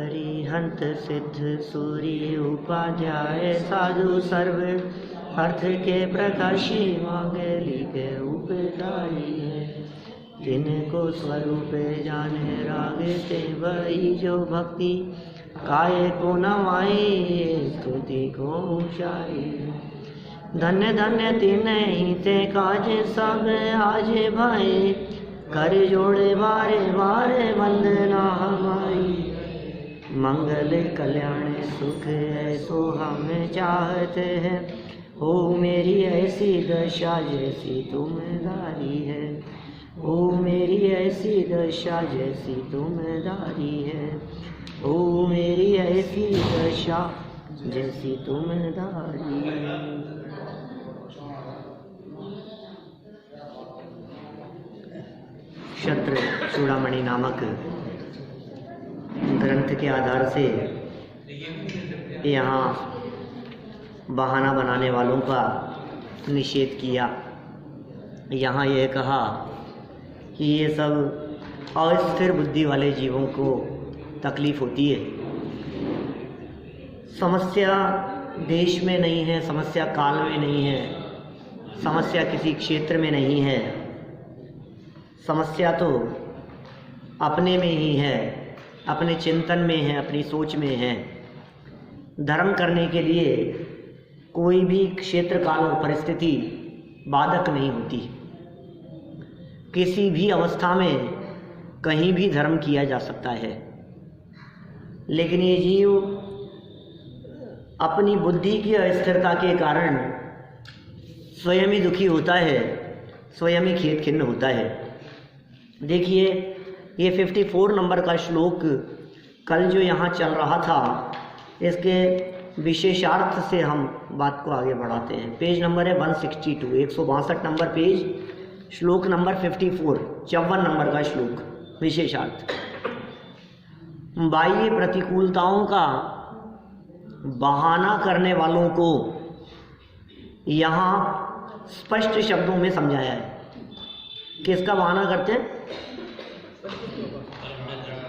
अरिहंत सिद्ध सूर्य उपाध्याय साधु सर्व अर्थ के प्रकाशी मांगलिक उपकारी है। जिनको स्वरूप जाने रागे ते वही जो भक्ति काय को नवाई स्तुति को ऊंचाई। धन्य धन्य तिन्हीं ते काज सब आज भाई कर जोड़े बारे बारे वंदना हमारी। मंगल कल्याण सुख ऐसो हम चाहते हैं, हो मेरी ऐसी दशा जैसी तुमदारी है। हो मेरी ऐसी दशा जैसी तुमदारी है। हो मेरी ऐसी दशा जैसी तुमदारी है। क्षत्र चूड़ामणि नामक ग्रंथ के आधार से यहाँ बहाना बनाने वालों का निषेध किया। यहाँ यह कहा कि ये सब अस्थिर बुद्धि वाले जीवों को तकलीफ़ होती है। समस्या देश में नहीं है, समस्या काल में नहीं है, समस्या किसी क्षेत्र में नहीं है, समस्या तो अपने में ही है, अपने चिंतन में है, अपनी सोच में है। धर्म करने के लिए कोई भी क्षेत्र काल और परिस्थिति बाधक नहीं होती। किसी भी अवस्था में कहीं भी धर्म किया जा सकता है, लेकिन ये जीव अपनी बुद्धि की अस्थिरता के कारण स्वयं ही दुखी होता है, स्वयं ही खेद खिन्न होता है। देखिए, ये 54 नंबर का श्लोक कल जो यहाँ चल रहा था, इसके विशेषार्थ से हम बात को आगे बढ़ाते हैं। पेज नंबर है 162, 162 नंबर पेज, श्लोक नंबर 54, 54 नंबर का श्लोक, विशेषार्थ। बाह्य प्रतिकूलताओं का बहाना करने वालों को यहाँ स्पष्ट शब्दों में समझाया है। किसका बहाना करते हैं?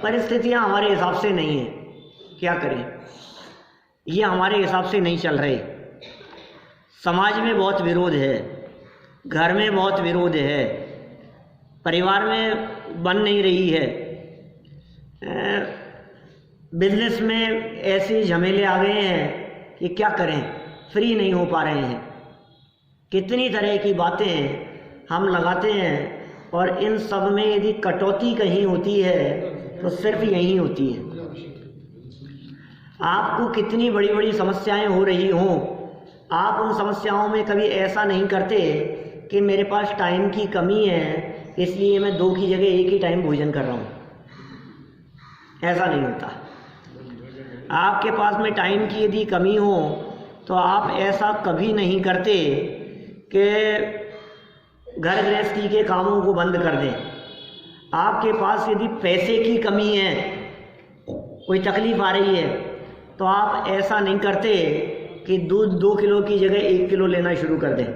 परिस्थितियाँ हमारे हिसाब से नहीं है, क्या करें, ये हमारे हिसाब से नहीं चल रहे। समाज में बहुत विरोध है, घर में बहुत विरोध है, परिवार में बन नहीं रही है, बिजनेस में ऐसे झमेले आ गए हैं कि क्या करें, फ्री नहीं हो पा रहे हैं। कितनी तरह की बातें हम लगाते हैं, और इन सब में यदि कटौती कहीं होती है तो सिर्फ यही होती है। आपको कितनी बड़ी बड़ी समस्याएं हो रही हों, आप उन समस्याओं में कभी ऐसा नहीं करते कि मेरे पास टाइम की कमी है इसलिए मैं 2 की जगह 1 ही टाइम भोजन कर रहा हूँ। ऐसा नहीं होता। आपके पास में टाइम की यदि कमी हो तो आप ऐसा कभी नहीं करते कि घर गृहस्थी के कामों को बंद कर दें। आपके पास यदि पैसे की कमी है, कोई तकलीफ़ आ रही है, तो आप ऐसा नहीं करते कि दूध 2 किलो की जगह 1 किलो लेना शुरू कर दें।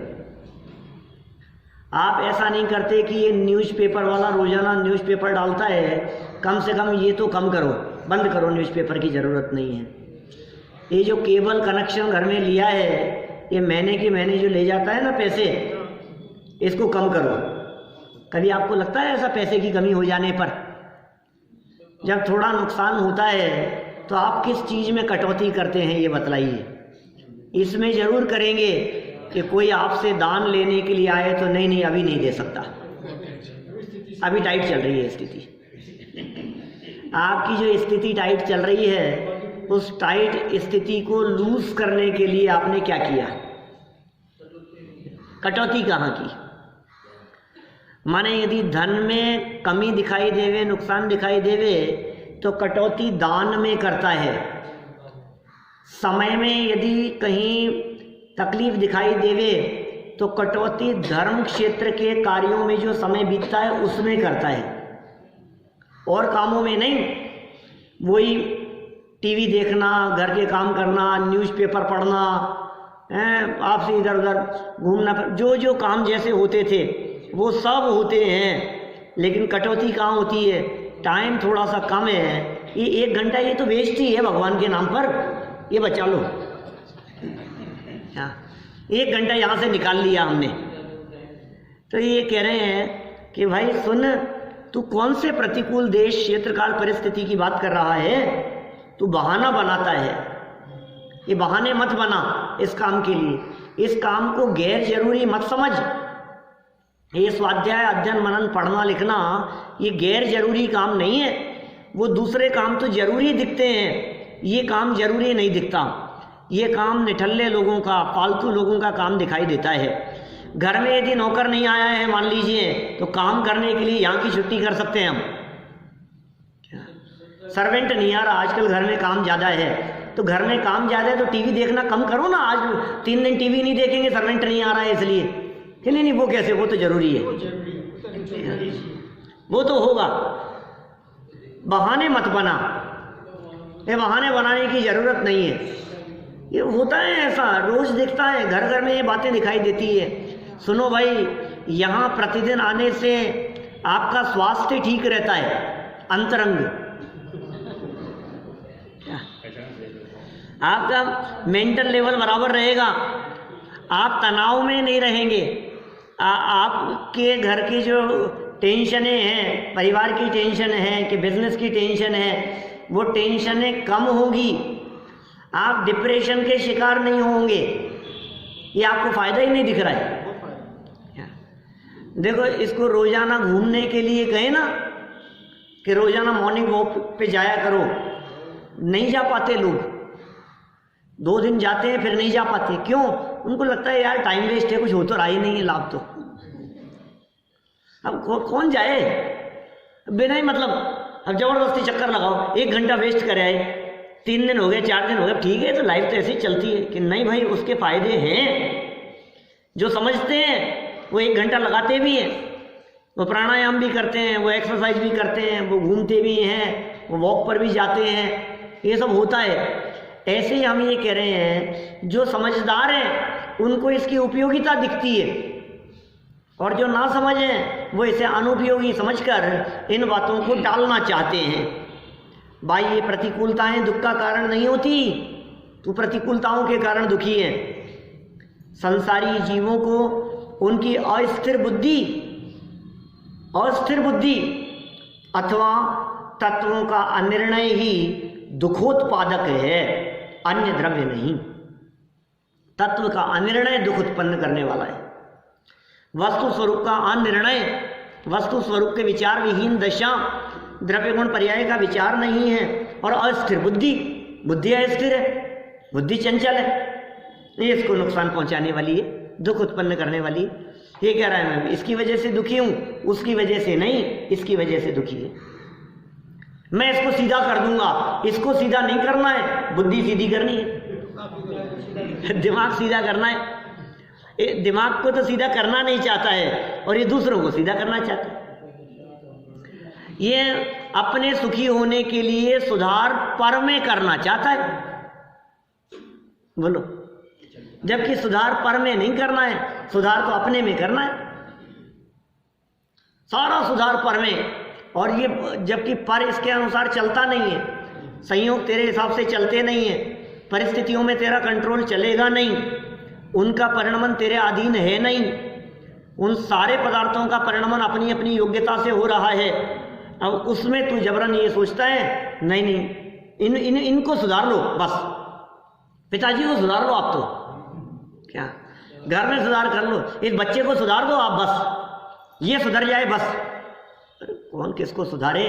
आप ऐसा नहीं करते कि ये न्यूज़पेपर वाला रोज़ाना न्यूज़पेपर डालता है, कम से कम ये तो कम करो, बंद करो, न्यूज़पेपर की ज़रूरत नहीं है। ये जो केबल कनेक्शन घर में लिया है, ये महीने के महीने जो ले जाता है ना पैसे, इसको कम करो। कभी आपको लगता है ऐसा पैसे की कमी हो जाने पर? जब थोड़ा नुकसान होता है तो आप किस चीज़ में कटौती करते हैं, ये बतलाइए। इसमें ज़रूर करेंगे कि कोई आपसे दान लेने के लिए आए तो नहीं अभी नहीं दे सकता, अभी टाइट चल रही है स्थिति। आपकी जो स्थिति टाइट चल रही है, उस टाइट स्थिति को लूज करने के लिए आपने क्या किया? कटौती कहाँ की? माने यदि धन में कमी दिखाई देवे, नुकसान दिखाई देवे, तो कटौती दान में करता है। समय में यदि कहीं तकलीफ दिखाई देवे तो कटौती धर्म क्षेत्र के कार्यों में जो समय बीतता है उसमें करता है, और कामों में नहीं। वही टीवी देखना, घर के काम करना, न्यूज़पेपर पढ़ना, आपसे इधर उधर घूमना, जो जो काम जैसे होते थे वो सब होते हैं, लेकिन कटौती कहाँ होती है? टाइम थोड़ा सा कम है ये 1 घंटा ये तो वेस्ट ही है भगवान के नाम पर, ये बचा लो। 1 घंटा यहाँ से निकाल लिया हमने। तो ये कह रहे हैं कि भाई सुन, तू कौन से प्रतिकूल देश क्षेत्र काल परिस्थिति की बात कर रहा है? तू बहाना बनाता है, ये बहाने मत बना इस काम के लिए। इस काम को गैर जरूरी मत समझ। ये स्वाध्याय, अध्ययन, मनन, पढ़ना लिखना ये गैर जरूरी काम नहीं है। वो दूसरे काम तो जरूरी दिखते हैं, ये काम जरूरी नहीं दिखता। ये काम निठल्ले लोगों का, फालतू लोगों का काम दिखाई देता है। घर में यदि नौकर नहीं आया है मान लीजिए, तो काम करने के लिए यहाँ की छुट्टी कर सकते हैं हम। सर्वेंट नहीं आ रहा आजकल, घर में काम ज़्यादा है, तो घर में काम ज़्यादा है तो टीवी देखना कम करो ना। आज 3 दिन टीवी नहीं देखेंगे, सर्वेंट नहीं आ रहा है इसलिए कि नहीं, वो कैसे, वो तो जरूरी है, वो तो होगा। बहाने मत बना, ये बहाने बनाने की जरूरत नहीं है। ये होता है ऐसा, रोज दिखता है, घर घर में ये बातें दिखाई देती है। सुनो भाई, यहाँ प्रतिदिन आने से आपका स्वास्थ्य ठीक रहता है, अंतरंग, आपका मेंटल लेवल बराबर रहेगा, आप तनाव में नहीं रहेंगे। आपके घर की जो टेंशनें हैं, परिवार की टेंशन है कि बिजनेस की टेंशन है, वो टेंशनें कम होगी। आप डिप्रेशन के शिकार नहीं होंगे। ये आपको फायदा ही नहीं दिख रहा है। देखो, इसको रोजाना घूमने के लिए कहे ना कि रोजाना मॉर्निंग वॉक पे जाया करो, नहीं जा पाते लोग। 2 दिन जाते हैं फिर नहीं जा पाते। क्यों? उनको लगता है यार टाइम वेस्ट है, कुछ हो तो रहा ही नहीं है लाभ तो। अब कौन जाए बिना ही मतलब? अब जबरदस्ती चक्कर लगाओ, 1 घंटा वेस्ट करे आए, 3 दिन हो गए, 4 दिन हो गए, ठीक है, तो लाइफ तो ऐसी चलती है कि नहीं भाई, उसके फायदे हैं। जो समझते हैं वो 1 घंटा लगाते भी हैं, वो प्राणायाम भी करते हैं, वो एक्सरसाइज भी करते हैं, वो घूमते भी हैं, वो वॉक पर भी जाते हैं, ये सब होता है। ऐसे ही हम ये कह रहे हैं, जो समझदार हैं उनको इसकी उपयोगिता दिखती है, और जो ना समझ हैं वो इसे अनुपयोगी समझकर इन बातों को टालना चाहते हैं। बाह्य प्रतिकूलताएं दुख का कारण नहीं होती, तू प्रतिकूलताओं के कारण दुखी है। संसारी जीवों को उनकी अस्थिर बुद्धि अथवा तत्वों का अनिर्णय ही दुखोत्पादक है, अन्य द्रव्य नहीं। तत्व का अनिर्णय दुख उत्पन्न करने वाला है। वस्तु स्वरूप का अनिर्णय, वस्तु स्वरूप के विचार विहीन दशा, द्रव्य गुण पर्याय का विचार नहीं है। और अस्थिर बुद्धि अस्थिर है, बुद्धि चंचल है, ये इसको नुकसान पहुंचाने वाली है, दुख उत्पन्न करने वाली है। ये कह रहा है मैं इसकी वजह से दुखी हूं, उसकी वजह से नहीं, इसकी वजह से दुखी है। मैं इसको सीधा कर दूंगा, इसको सीधा नहीं करना है, बुद्धि सीधी करनी है, दिमाग सीधा करना है। दिमाग को तो सीधा करना नहीं चाहता है, और ये दूसरों को सीधा करना चाहता है। ये अपने सुखी होने के लिए सुधार पर में करना चाहता है, बोलो, जबकि सुधार पर में नहीं करना है, सुधार तो अपने में करना है, सारा सुधार पर में। और ये जबकि पर इसके अनुसार चलता नहीं है, संयोग तेरे हिसाब से चलते नहीं है, परिस्थितियों में तेरा कंट्रोल चलेगा नहीं, उनका परिणमन तेरे अधीन है नहीं, उन सारे पदार्थों का परिणमन अपनी अपनी योग्यता से हो रहा है। अब उसमें तू जबरन ये सोचता है नहीं, इनको सुधार लो बस, पिताजी को सुधार लो आप, तो क्या घर में सुधार कर लो, इस बच्चे को सुधार दो आप बस, ये सुधर जाए बस। कौन किसको सुधारे?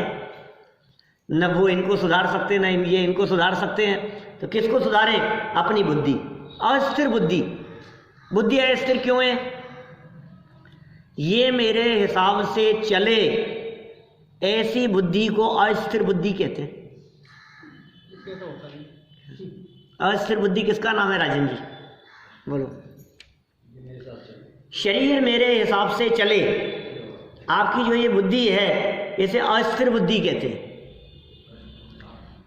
न वो इनको सुधार सकते, न ये इनको सुधार सकते हैं, तो किसको सुधारे? अपनी बुद्धि, अस्थिर बुद्धि अस्थिर क्यों है? ये मेरे हिसाब से चले, ऐसी बुद्धि को अस्थिर बुद्धि कहते हैं। अस्थिर बुद्धि किसका नाम है राजन जी, बोलो? शरीर मेरे हिसाब से चले, आपकी जो ये बुद्धि है इसे अस्थिर बुद्धि कहते हैं।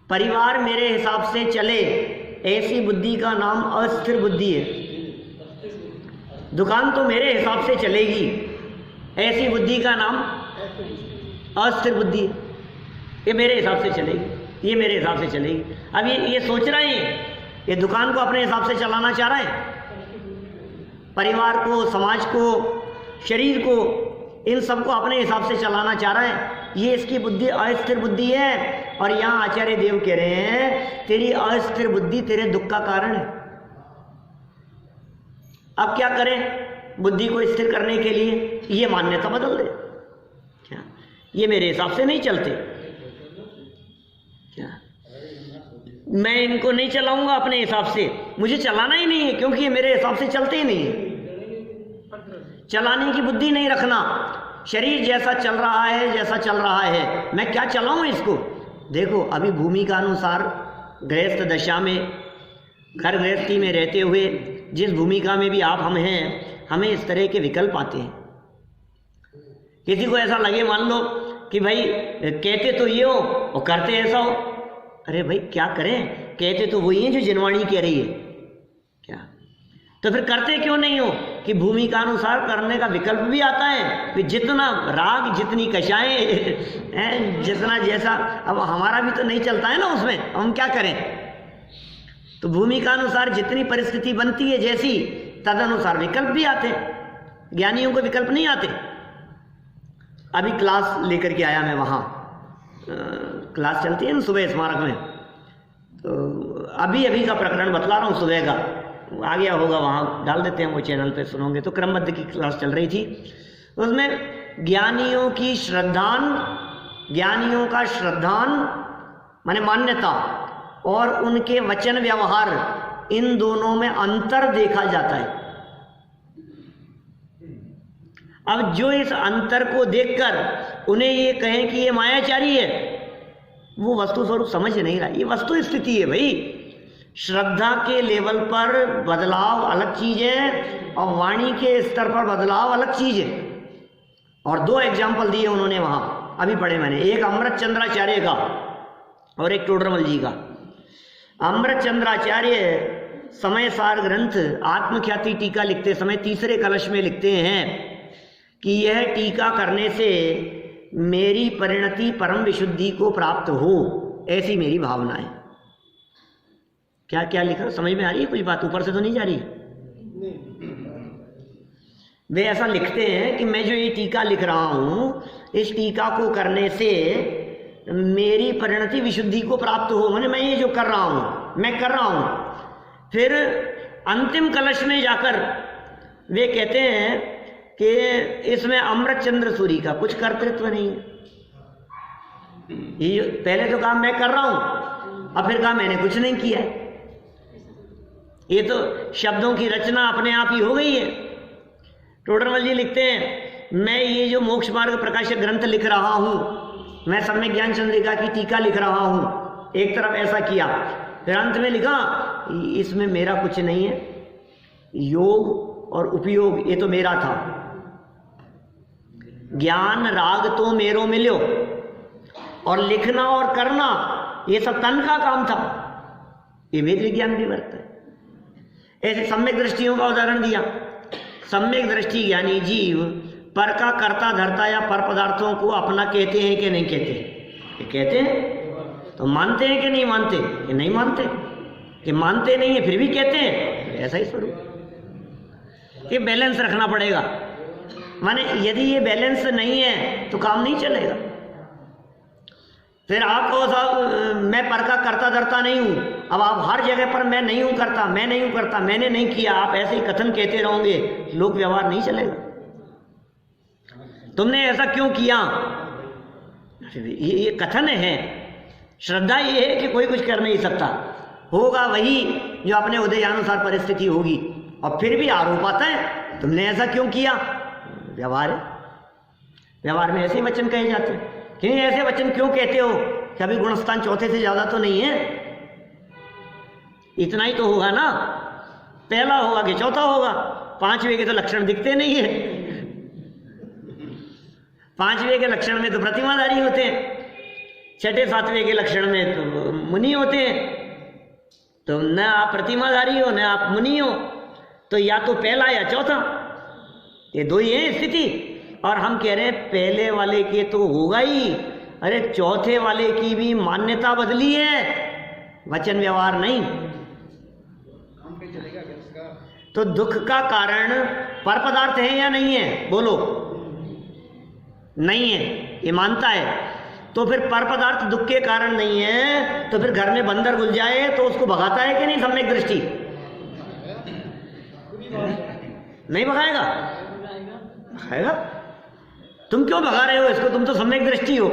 परिवार मेरे हिसाब से चले, ऐसी बुद्धि का नाम अस्थिर बुद्धि है। दुकान तो मेरे हिसाब से चलेगी, ऐसी बुद्धि का नाम अस्थिर बुद्धि है, ये मेरे हिसाब से चलेगी। ये मेरे हिसाब से चलेगी। अब ये सोच रहे हैं, ये दुकान को अपने हिसाब से चलाना चाह रहे हैं, परिवार को, समाज को, शरीर को, इन सबको अपने हिसाब से चलाना चाह रहा है। ये इसकी बुद्धि अस्थिर बुद्धि है। और यहाँ आचार्य देव कह रहे हैं तेरी अस्थिर बुद्धि तेरे दुख का कारण है। अब क्या करें बुद्धि को स्थिर करने के लिए? ये मान्यता बदल दे। क्या ये मेरे हिसाब से नहीं चलते? क्या मैं इनको नहीं चलाऊंगा अपने हिसाब से? मुझे चलाना ही नहीं है, क्योंकि ये मेरे हिसाब से चलते ही नहीं है। चलाने की बुद्धि नहीं रखना। शरीर जैसा चल रहा है, जैसा चल रहा है, मैं क्या चलाऊं इसको? देखो अभी भूमि का अनुसार गृहस्थ दशा में, घर गृहस्थी में रहते हुए जिस भूमिका में भी आप हम हैं, हमें इस तरह के विकल्प आते हैं। किसी को ऐसा लगे, मान लो कि भाई कहते तो ये हो और करते ऐसा हो। अरे भाई क्या करें, कहते तो वही हैं जो जिनवाणी कह रही है, क्या तो फिर करते क्यों नहीं हो? कि भूमि का अनुसार करने का विकल्प भी आता है। फिर जितना राग, जितनी कषाएं, जितना जैसा, अब हमारा भी तो नहीं चलता है ना उसमें, हम क्या करें? तो भूमि का अनुसार जितनी परिस्थिति बनती है जैसी, तद अनुसार विकल्प भी आते हैं। ज्ञानियों को विकल्प नहीं आते। अभी क्लास लेकर के आया मैं, वहाँ क्लास चलती है ना सुबह स्मारक में, तो अभी का प्रकरण बतला रहा हूँ, सुबह का आ गया होगा, वहाँ डाल देते हैं वो चैनल पे, सुनोगे तो। क्रमबद्ध की क्लास चल रही थी, उसमें ज्ञानियों की श्रद्धान, ज्ञानियों का श्रद्धान माने मान्यता, और उनके वचन व्यवहार, इन दोनों में अंतर देखा जाता है। अब जो इस अंतर को देखकर उन्हें ये कहें कि ये मायाचारी है, वो वस्तु स्वरूप समझ नहीं रहा। ये वस्तु स्थिति है भाई। श्रद्धा के लेवल पर बदलाव अलग चीज है और वाणी के स्तर पर बदलाव अलग चीज है। और दो एग्जाम्पल दिए उन्होंने वहां, अभी पढ़े मैंने, एक अमृत चंद्राचार्य का और एक टोडरमल जी का। अमृत चंद्राचार्य समय सार ग्रंथ आत्मख्याति टीका लिखते समय तीसरे कलश में लिखते हैं कि यह टीका करने से मेरी परिणति परम विशुद्धि को प्राप्त हो, ऐसी मेरी भावना है। क्या क्या लिखा, समझ में आ रही है कुछ बात? ऊपर से तो नहीं जा रही? वे ऐसा लिखते हैं कि मैं जो ये टीका लिख रहा हूं, इस टीका को करने से मेरी परिणति विशुद्धि को प्राप्त हो, माने मैं ये जो कर रहा हूं, मैं कर रहा हूं। फिर अंतिम कलश में जाकर वे कहते हैं कि इसमें अमृत चंद्र सूरी का कुछ कर्तृत्व नहीं है। ये पहले तो काम मैं कर रहा हूं, अब फिर कहा मैंने कुछ नहीं किया है। ये तो शब्दों की रचना अपने आप ही हो गई है। टोडरमल जी लिखते हैं, मैं ये जो मोक्ष मार्ग प्रकाशक ग्रंथ लिख रहा हूं, मैं सम्यक ज्ञान चंद्रिका की टीका लिख रहा हूं, एक तरफ ऐसा किया, फिर अंत में लिखा इसमें मेरा कुछ नहीं है, योग और उपयोग ये तो मेरा था, ज्ञान राग तो मेरो मिलो, और लिखना और करना ये सब तन का काम था। ये वेद विज्ञान भी वर्त है। ऐसे सम्यक दृष्टियों का उदाहरण दिया। सम्यक दृष्टि ज्ञानी जीव पर का कर्ता धर्ता या पर पदार्थों को अपना कहते हैं कि नहीं कहते? ये कहते हैं। तो मानते हैं कि नहीं मानते? ये नहीं मानते। कि मानते नहीं है फिर भी कहते हैं, ऐसा ही स्वरूप। ये बैलेंस रखना पड़ेगा। माने यदि ये बैलेंस नहीं है तो काम नहीं चलेगा। फिर आप कहो साहब मैं पर का कर्ता धर्ता नहीं हूं, अब आप हर जगह पर मैं नहीं हूं करता, मैं नहीं हूं करता, मैंने नहीं किया, आप ऐसे ही कथन कहते रहोगे, लोक व्यवहार नहीं चलेगा। तुमने ऐसा क्यों किया? ये कथन है। श्रद्धा ये है कि कोई कुछ कर नहीं सकता, होगा वही जो अपने उदयानुसार परिस्थिति होगी। और फिर भी आरोप आता है तुमने ऐसा क्यों किया? व्यवहार है। व्यवहार में ऐसे वचन कहे जाते हैं। कि ऐसे वचन क्यों कहते हो कि अभी गुणस्थान चौथे से ज्यादा तो नहीं है, इतना ही तो होगा ना, पहला होगा कि चौथा होगा, पांचवें के तो लक्षण दिखते नहीं है। पांचवें के लक्षण में तो प्रतिमाधारी होते हैं, छठे सातवें के लक्षण में तो मुनि होते हैं। तो न आप प्रतिमाधारी हो न आप मुनि हो, तो या तो पहला या चौथा, ये दो ही है स्थिति। और हम कह रहे हैं पहले वाले के तो होगा ही, अरे चौथे वाले की भी मान्यता बदली है, वचन व्यवहार नहीं। तो दुख का कारण पर पदार्थ है या नहीं है? बोलो, नहीं है, ये मानता है। तो फिर पर पदार्थ दुख के कारण नहीं है, तो फिर घर में बंदर घुस जाए तो उसको भगाता है कि नहीं सम्यक दृष्टि? नहीं भगाएगा? भगाएगा। तुम क्यों भगा रहे हो इसको? तुम तो सम्यक दृष्टि हो।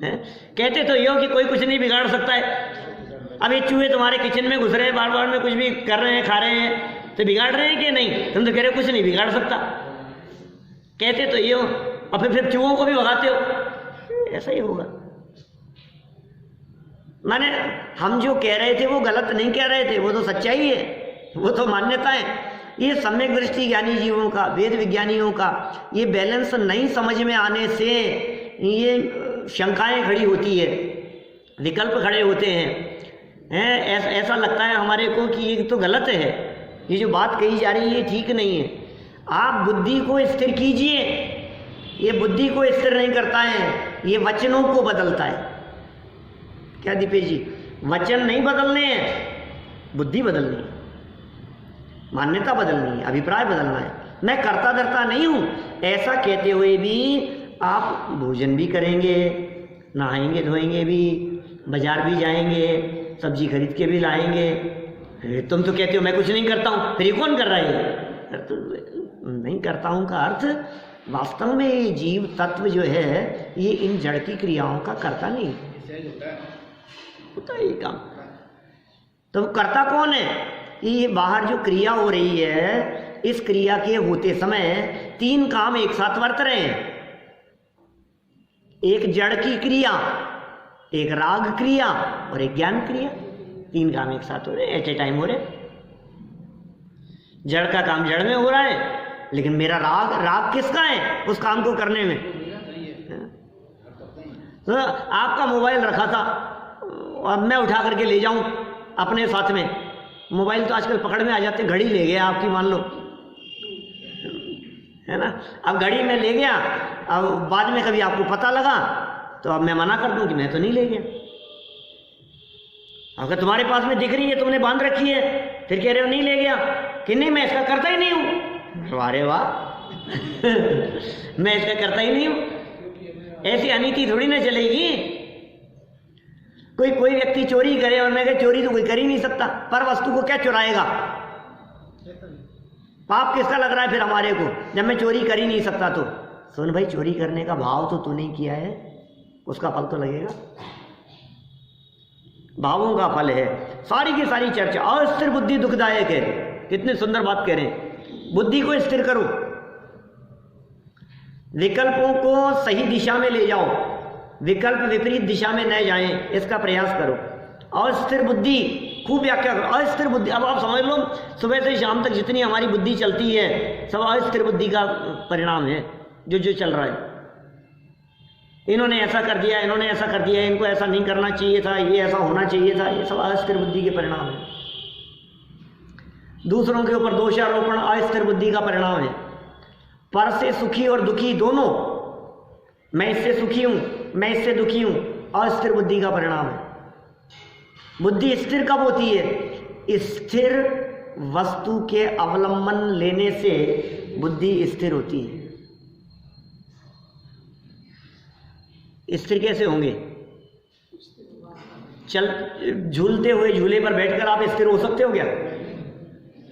कहते तो ये हो कि कोई कुछ नहीं बिगाड़ सकता है। अब ये चूहे तुम्हारे किचन में घुस रहे हैं, बार बार में कुछ भी कर रहे हैं, खा रहे हैं, तो बिगाड़ रहे हैं कि नहीं? तुम तो कह रहे हो कुछ नहीं बिगाड़ सकता। कहते तो ये हो और फिर चूहों को भी भगाते हो। ऐसा ही होगा। माने हम जो कह रहे थे वो गलत नहीं कह रहे थे, वो तो सच्चाई है, वो तो मान्यता है। ये सम्यक दृष्टि ज्ञानी जीवों का, वेद विज्ञानियों का ये बैलेंस नहीं समझ में आने से ये शंकाएं खड़ी होती है, विकल्प खड़े होते हैं। ऐसा लगता है हमारे को कि ये तो गलत है, ये जो बात कही जा रही है ये ठीक नहीं है। आप बुद्धि को स्थिर कीजिए। ये बुद्धि को स्थिर नहीं करता है, ये वचनों को बदलता है। क्या दीपेश जी? वचन नहीं बदलने हैं, बुद्धि बदलनी है, मान्यता बदलनी है, अभिप्राय बदलना है। मैं करता धरता नहीं हूं, ऐसा कहते हुए भी आप भोजन भी करेंगे, नहाएंगे धोएंगे भी, बाजार भी जाएंगे, सब्जी खरीद के भी लाएंगे। तुम तो कहते हो मैं कुछ नहीं करता हूं, फिर ये कौन कर रहा है? तो नहीं करता हूं का अर्थ वास्तव में ये जीव तत्व जो है ये इन जड़ की क्रियाओं का करता नहीं होता है ये काम। तो करता कौन है? ये बाहर जो क्रिया हो रही है, इस क्रिया के होते समय तीन काम एक साथ वर्त रहे हैं। एक जड़ की क्रिया, एक राग क्रिया और एक ज्ञान क्रिया। तीन काम एक साथ हो रहे, एट ए टाइम हो रहे। जड़ का काम जड़ में हो रहा है, लेकिन मेरा राग किसका है उस काम को करने में? तो आपका मोबाइल रखा था, अब मैं उठा करके ले जाऊं अपने साथ में। मोबाइल तो आजकल पकड़ में आ जाते, घड़ी ले गया आपकी, मान लो, है ना। अब घड़ी में ले गया, अब बाद में कभी आपको पता लगा तो अब मैं मना कर दूं कि मैं तो नहीं ले गया। अगर तुम्हारे पास में दिख रही है, तुमने बांध रखी है, फिर कह रहे हो नहीं ले गया कि नहीं मैं इसका करता ही नहीं हूं। अरे वाह मैं इसका करता ही नहीं हूं। ऐसी अनीति थोड़ी ना चलेगी। कोई व्यक्ति चोरी करे और मैं कहे चोरी तो कोई कर ही नहीं सकता, पर वस्तु को क्या चुराएगा? पाप किसका लग रहा है फिर हमारे को, जब मैं चोरी कर ही नहीं सकता? तो सुन भाई, चोरी करने का भाव तो तूने किया है, उसका फल तो लगेगा। भावों का फल है सारी की सारी चर्चा। अस्थिर बुद्धि दुखदायक है, कितनी सुंदर बात कह रहे हैं। बुद्धि को स्थिर करो, विकल्पों को सही दिशा में ले जाओ, विकल्प विपरीत दिशा में न जाएं, इसका प्रयास करो। अस्थिर बुद्धि, खूब व्याख्या करो। अस्थिर बुद्धि, अब आप समझ लो सुबह से शाम तक जितनी हमारी बुद्धि चलती है सब अस्थिर बुद्धि का परिणाम है। जो चल रहा है, इन्होंने ऐसा कर दिया, इन्होंने ऐसा कर दिया, इनको ऐसा नहीं करना चाहिए था, ये ऐसा होना चाहिए था, ये सब अस्थिर बुद्धि के परिणाम है। दूसरों के ऊपर दोषारोपण अस्थिर बुद्धि का परिणाम है। पर से सुखी और दुखी दोनों, मैं इससे सुखी हूं, मैं इससे दुखी हूं, अस्थिर बुद्धि का परिणाम है। बुद्धि स्थिर कब होती है? स्थिर वस्तु के अवलंबन लेने से बुद्धि स्थिर होती है। स्थिर कैसे होंगे? झूलते हुए झूले पर बैठकर आप स्थिर हो सकते हो क्या?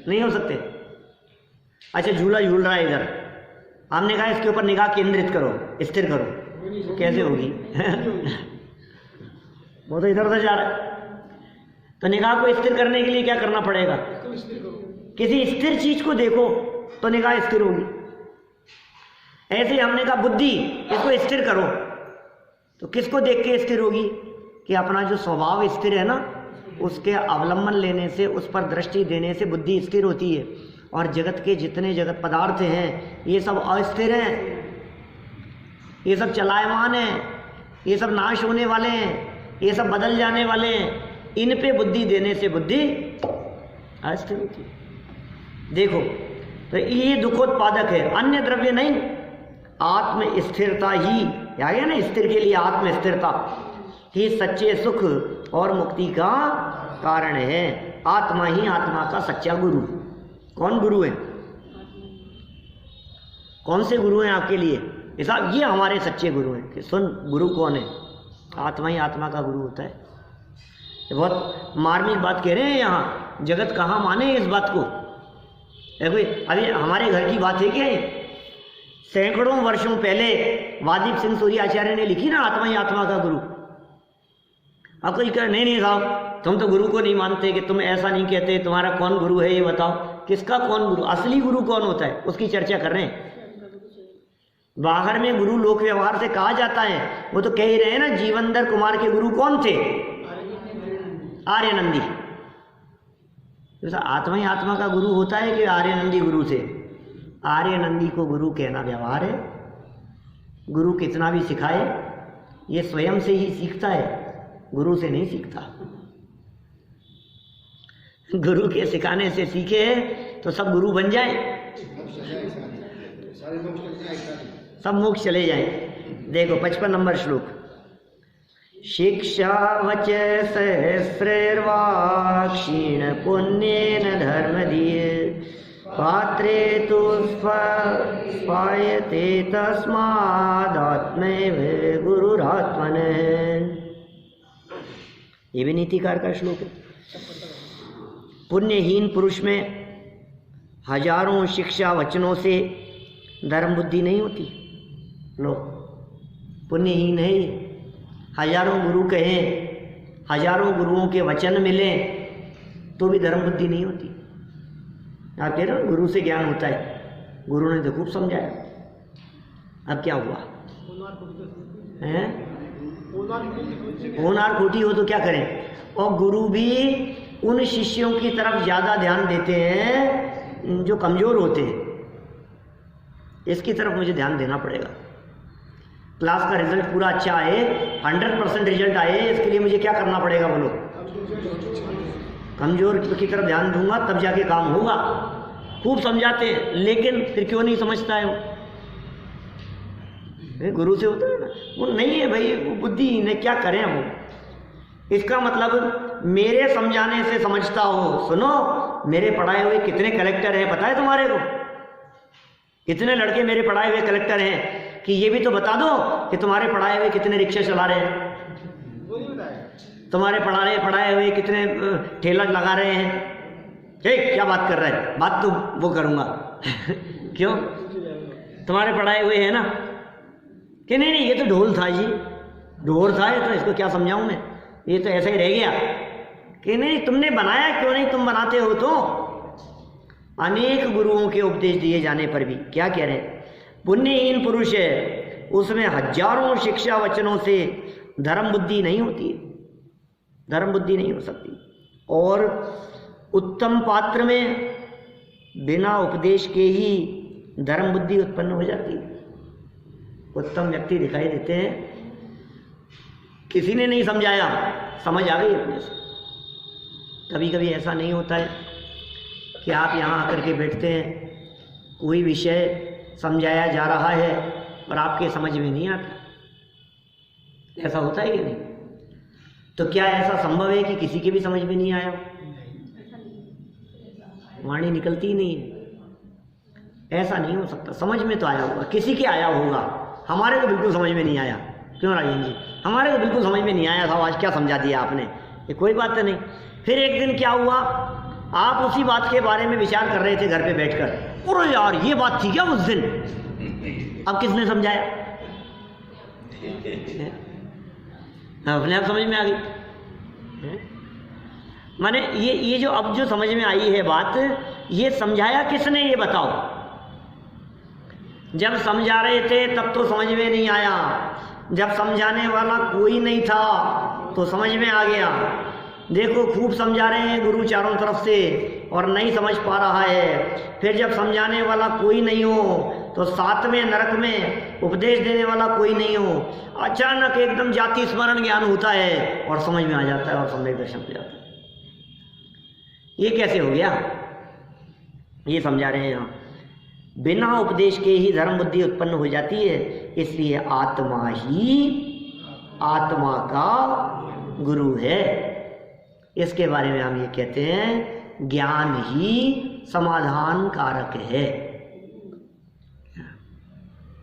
नहीं हो सकते। अच्छा, झूला झूल रहा है इधर, हमने कहा इसके ऊपर निगाह केंद्रित करो, स्थिर करो, कैसे होगी? वो तो इधर उधर जा रहा है। तो निगाह को स्थिर करने के लिए क्या करना पड़ेगा? किसी स्थिर चीज को देखो तो निगाह स्थिर होगी। ऐसे ही हमने कहा बुद्धि, इसको स्थिर करो, तो किसको देख के स्थिर होगी? कि अपना जो स्वभाव स्थिर है ना, उसके अवलंबन लेने से, उस पर दृष्टि देने से बुद्धि स्थिर होती है। और जगत के जितने जगत पदार्थ हैं ये सब अस्थिर हैं, ये सब चलायमान हैं, ये सब नाश होने वाले हैं, ये सब बदल जाने वाले हैं। इन पे बुद्धि देने से बुद्धि अस्थिर होती है। देखो, तो ये दुखोत्पादक है, अन्य द्रव्य नहीं। आत्म स्थिरता ही आ गया ना, स्थिर के लिए आत्म स्थिरता ही सच्चे सुख और मुक्ति का कारण है। आत्मा ही आत्मा का सच्चा गुरु। कौन गुरु है? कौन से गुरु हैं आपके लिए? ऐसा ये हमारे सच्चे गुरु हैं कि सुन गुरु कौन है? आत्मा ही आत्मा का गुरु होता है। ये बहुत मार्मिक बात कह रहे हैं यहाँ। जगत कहाँ माने इस बात को? अभी हमारे घर की बात है क्या? सैकड़ों वर्षों पहले वादीप सिंह सूरी आचार्य ने लिखी ना, आत्मा ही आत्मा का गुरु। अब कोई कहे नहीं साहब तुम तो गुरु को नहीं मानते, कि तुम ऐसा नहीं कहते, तुम्हारा कौन गुरु है ये बताओ। किसका कौन गुरु? असली गुरु कौन होता है उसकी चर्चा कर रहे हैं। बाहर में गुरु लोक व्यवहार से कहा जाता है, वो तो कह ही रहे हैं ना। जीवनधर कुमार के गुरु कौन थे? आर्यनंदी। आत्मा ही आत्मा का गुरु होता है कि आर्यनंदी गुरु से? आर्यनंदी को गुरु कहना व्यवहार है। गुरु कितना भी सिखाए ये स्वयं से ही सीखता है, गुरु से नहीं सीखता। गुरु के सिखाने से सीखे तो सब गुरु बन जाए, सब मोक्ष चले जाए। देखो 55 नंबर श्लोक। शिक्षा वच सहस्रैर्वा क्षीण पुण्येन धर्मधीये पात्रे तु स्वायते तस्मादात्मैव गुरुरात्मने। ये भी नीतिकार का श्लोक है। पुण्यहीन पुरुष में हजारों शिक्षा वचनों से धर्म बुद्धि नहीं होती। लो पुण्यहीन है, हजारों गुरु कहें, हजारों गुरुओं के वचन मिले तो भी धर्म बुद्धि नहीं होती। आप कह रहे हो गुरु से ज्ञान होता है, गुरु ने तो खूब समझाया, अब क्या हुआ है? होनार खोटी हो तो क्या करें? और गुरु भी उन शिष्यों की तरफ ज़्यादा ध्यान देते हैं जो कमज़ोर होते हैं। इसकी तरफ मुझे ध्यान देना पड़ेगा। क्लास का रिजल्ट पूरा अच्छा आए, 100% रिजल्ट आए, इसके लिए मुझे क्या करना पड़ेगा बोलो? कमज़ोर की तरफ ध्यान दूंगा तब जाके काम होगा। खूब समझाते हैं लेकिन फिर क्यों नहीं समझता है वो? गुरु से होता है ना, वो नहीं है भाई, वो बुद्धिहीन है, क्या करें वो? इसका मतलब मेरे समझाने से समझता हो। सुनो, मेरे पढ़ाए हुए कितने कलेक्टर हैं पता है तुम्हारे को? कितने लड़के मेरे पढ़ाए हुए कलेक्टर हैं कि ये भी तो बता दो कि तुम्हारे पढ़ाए हुए कितने रिक्शा चला रहे हैं, तुम्हारे पढ़ाए हुए कितने ठेला लगा रहे हैं। ठीक, क्या बात कर रहे हैं? बात तो वो करूँगा क्यों? तुम्हारे पढ़ाए हुए हैं ना कि नहीं ये तो ढोल था जी, ढोल था ये तो, इसको क्या समझाऊं मैं, ये तो ऐसा ही रह गया। कि नहीं तुमने बनाया, क्यों नहीं तुम बनाते हो? तो अनेक गुरुओं के उपदेश दिए जाने पर भी क्या कह रहे हैं? पुण्यहीन पुरुष है, उसमें हजारों शिक्षा वचनों से धर्म बुद्धि नहीं होती, धर्म बुद्धि नहीं हो सकती। और उत्तम पात्र में बिना उपदेश के ही धर्म बुद्धि उत्पन्न हो जाती है। उत्तम व्यक्ति दिखाई देते हैं, किसी ने नहीं समझाया, समझ आ गई अपने से। कभी कभी ऐसा नहीं होता है कि आप यहाँ आकर के बैठते हैं, कोई विषय समझाया जा रहा है और आपके समझ में नहीं आता। ऐसा होता है कि नहीं? तो क्या ऐसा संभव है कि किसी के भी समझ में नहीं आया? वाणी निकलती ही नहीं है। ऐसा नहीं हो सकता। समझ में तो आया होगा, किसी के आया होगा, हमारे को बिल्कुल समझ में नहीं आया। क्यों राजेंद्र जी? हमारे को बिल्कुल समझ में नहीं आया था, आज क्या समझा दिया आपने? ये कोई बात नहीं। फिर एक दिन क्या हुआ, आप उसी बात के बारे में विचार कर रहे थे घर पे बैठकर, अरे यार ये बात थी क्या उस दिन? अब किसने समझाया? अपने आप समझ में आ गई। माने ये जो अब जो समझ में आई है बात, ये समझाया किसने ये बताओ? जब समझा रहे थे तब तो समझ में नहीं आया, जब समझाने वाला कोई नहीं था तो समझ में आ गया। देखो खूब समझा रहे हैं गुरु चारों तरफ से और नहीं समझ पा रहा है। फिर जब समझाने वाला कोई नहीं हो तो सातवें नरक में उपदेश देने वाला कोई नहीं हो, अचानक एकदम जाति स्मरण ज्ञान होता है और समझ में आ जाता है और सम्यक दर्शन हो जाता है। ये कैसे हो गया? ये समझा रहे हैं यहाँ बिना उपदेश के ही धर्म बुद्धि उत्पन्न हो जाती है। इसलिए आत्मा ही आत्मा का गुरु है। इसके बारे में हम ये कहते हैं ज्ञान ही समाधान कारक है।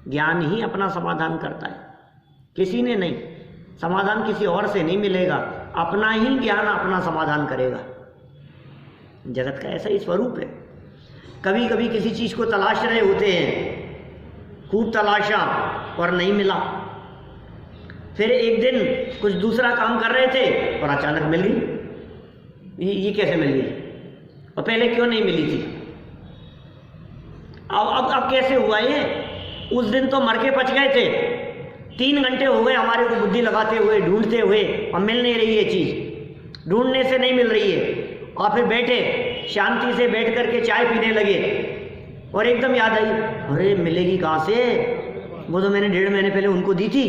ज्ञान ही अपना समाधान करता है, किसी ने नहीं। समाधान किसी और से नहीं मिलेगा, अपना ही ज्ञान अपना समाधान करेगा। जगत का ऐसा ही स्वरूप है। कभी कभी किसी चीज को तलाश रहे होते हैं, खूब तलाशा और नहीं मिला, फिर एक दिन कुछ दूसरा काम कर रहे थे और अचानक मिल गई। ये कैसे मिल गई और पहले क्यों नहीं मिली थी? अब कैसे हुआ ये? उस दिन तो मर के पच गए थे, 3 घंटे हो गए हमारे को बुद्धि लगाते हुए, ढूंढते हुए, और मिल नहीं रही है चीज, ढूंढने से नहीं मिल रही है। और फिर बैठे शांति से बैठ करके चाय पीने लगे और एकदम याद आई, अरे मिलेगी कहाँ से, वो तो मैंने 1.5 महीने पहले उनको दी थी।